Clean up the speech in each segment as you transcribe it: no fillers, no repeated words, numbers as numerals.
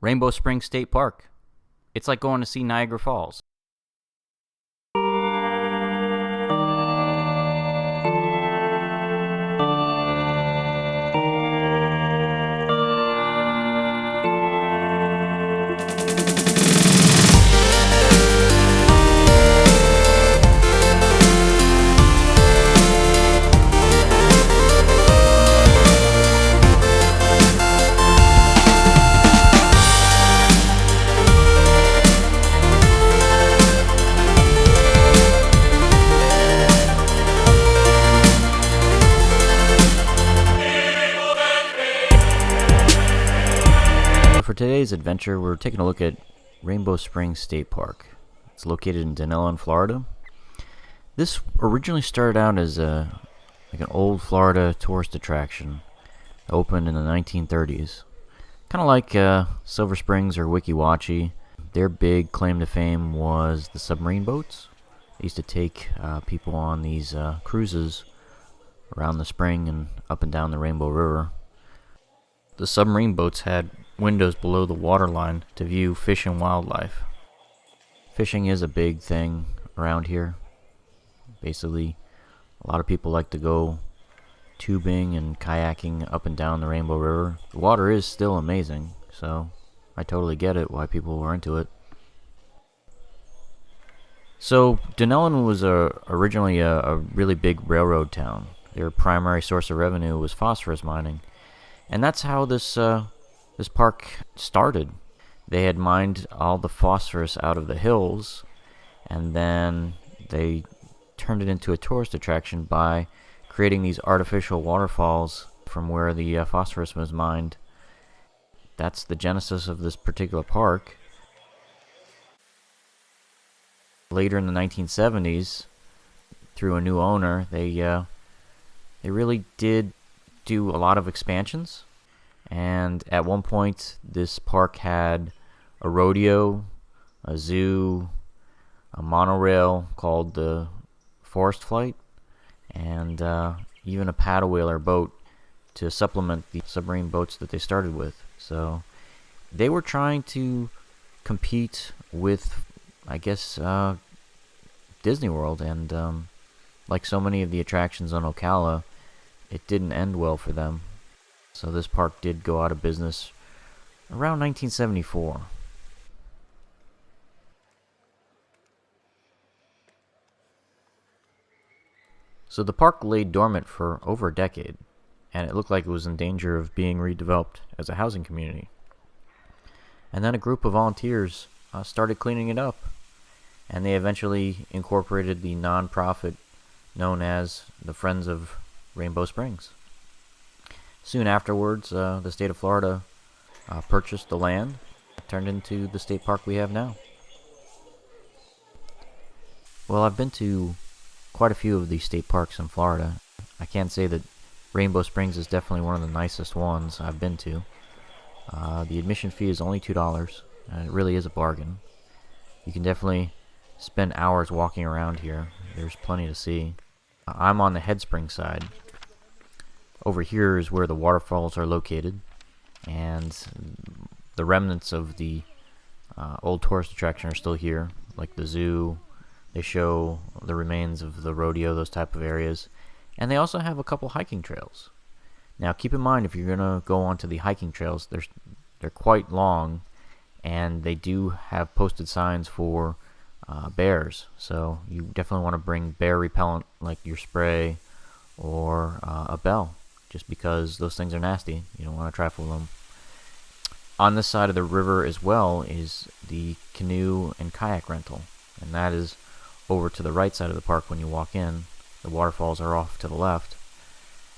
Rainbow Springs State Park. It's like going to see Niagara Falls. For today's adventure, we're taking a look at Rainbow Springs State Park. It's located in Dunnellon, Florida. This originally started out as an old Florida tourist attraction. It opened in the 1930s. Kind of like Silver Springs or Weeki Wachee. Their big claim to fame was the submarine boats. They used to take people on these cruises around the spring and up and down the Rainbow River. The submarine boats had windows below the waterline to view fish and wildlife. Fishing is a big thing around here. Basically, a lot of people like to go tubing and kayaking up and down the Rainbow River. The water is still amazing, so I totally get it why people were into it. So, Dunnellon was originally a really big railroad town. Their primary source of revenue was phosphorus mining. And that's how this park started. They had mined all the phosphorus out of the hills, and then they turned it into a tourist attraction by creating these artificial waterfalls from where the phosphorus was mined. That's the genesis of this particular park. Later in the 1970s, through a new owner, they really did do a lot of expansions. And at one point, this park had a rodeo, a zoo, a monorail called the Forest Flight, and even a paddle whaler boat to supplement the submarine boats that they started with. So they were trying to compete with, I guess, Disney World, and like so many of the attractions on Ocala, it didn't end well for them. So this park did go out of business around 1974. So the park lay dormant for over a decade, and it looked like it was in danger of being redeveloped as a housing community. And then a group of volunteers started cleaning it up, and they eventually incorporated the non-profit known as the Friends of Rainbow Springs. Soon afterwards, the state of Florida purchased the land, turned into the state park we have now. Well, I've been to quite a few of these state parks in Florida. I can't say that Rainbow Springs is definitely one of the nicest ones I've been to. The admission fee is only $2, and it really is a bargain. You can definitely spend hours walking around here. There's plenty to see. I'm on the headspring side. Over here is where the waterfalls are located, and the remnants of the old tourist attraction are still here, like the zoo. They show the remains of the rodeo, those type of areas, and they also have a couple hiking trails. Now, keep in mind, if you're gonna go onto the hiking trails, they're quite long, and they do have posted signs for bears. So you definitely want to bring bear repellent, like your spray or a bell, just because those things are nasty. You don't want to trifle with them. On this side of the river as well is the canoe and kayak rental, and that is over to the right side of the park when you walk in. The waterfalls are off to the left.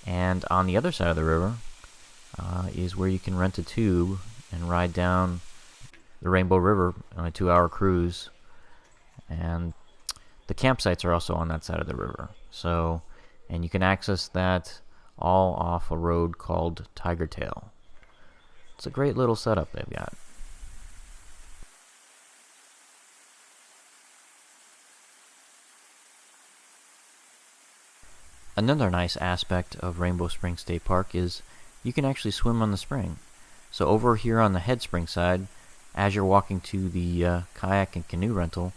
And on the other side of the river is where you can rent a tube and ride down the Rainbow River on a 2-hour cruise. And the campsites are also on that side of the river. So, and you can access that all off a road called Tiger Tail. It's a great little setup they've got. Another nice aspect of Rainbow Springs State Park is you can actually swim on the spring. So over here on the headspring side, as you're walking to the kayak and canoe rental,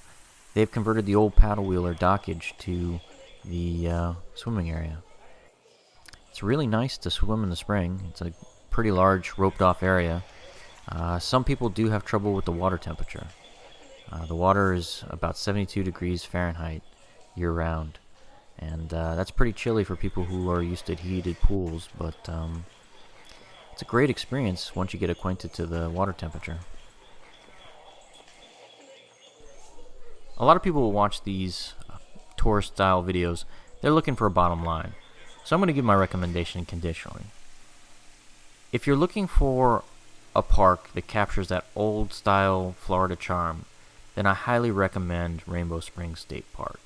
they've converted the old paddle wheel or dockage to the swimming area. It's really nice to swim in the spring. It's a pretty large roped off area. Some people do have trouble with the water temperature. The water is about 72 degrees Fahrenheit year round, and that's pretty chilly for people who are used to heated pools, but it's a great experience once you get acquainted to the water temperature. A lot of people will watch these tourist style videos. They're looking for a bottom line, so I'm going to give my recommendation conditionally. If you're looking for a park that captures that old style Florida charm, then I highly recommend Rainbow Springs State Park.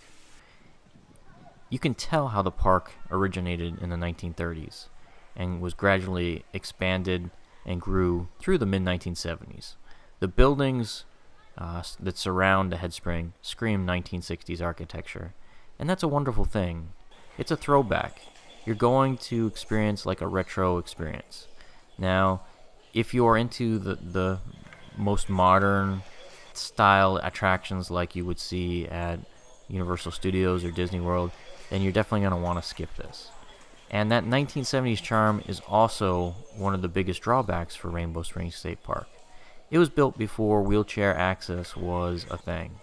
You can tell how the park originated in the 1930s and was gradually expanded and grew through the mid-1970s. The buildings that surround the headspring scream 1960s architecture, and that's a wonderful thing. It's a throwback. You're going to experience like a retro experience. Now, if you're into the most modern style attractions like you would see at Universal Studios or Disney World, then you're definitely going to want to skip this. And that 1970s charm is also one of the biggest drawbacks for Rainbow Springs State Park. It was built before wheelchair access was a thing,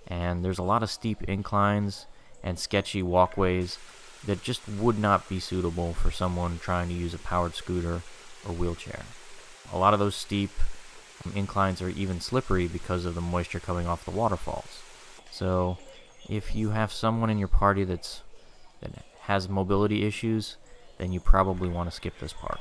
and there's a lot of steep inclines and sketchy walkways that just would not be suitable for someone trying to use a powered scooter or wheelchair. A lot of those steep inclines are even slippery because of the moisture coming off the waterfalls. So if you have someone in your party that has mobility issues, then you probably want to skip this park.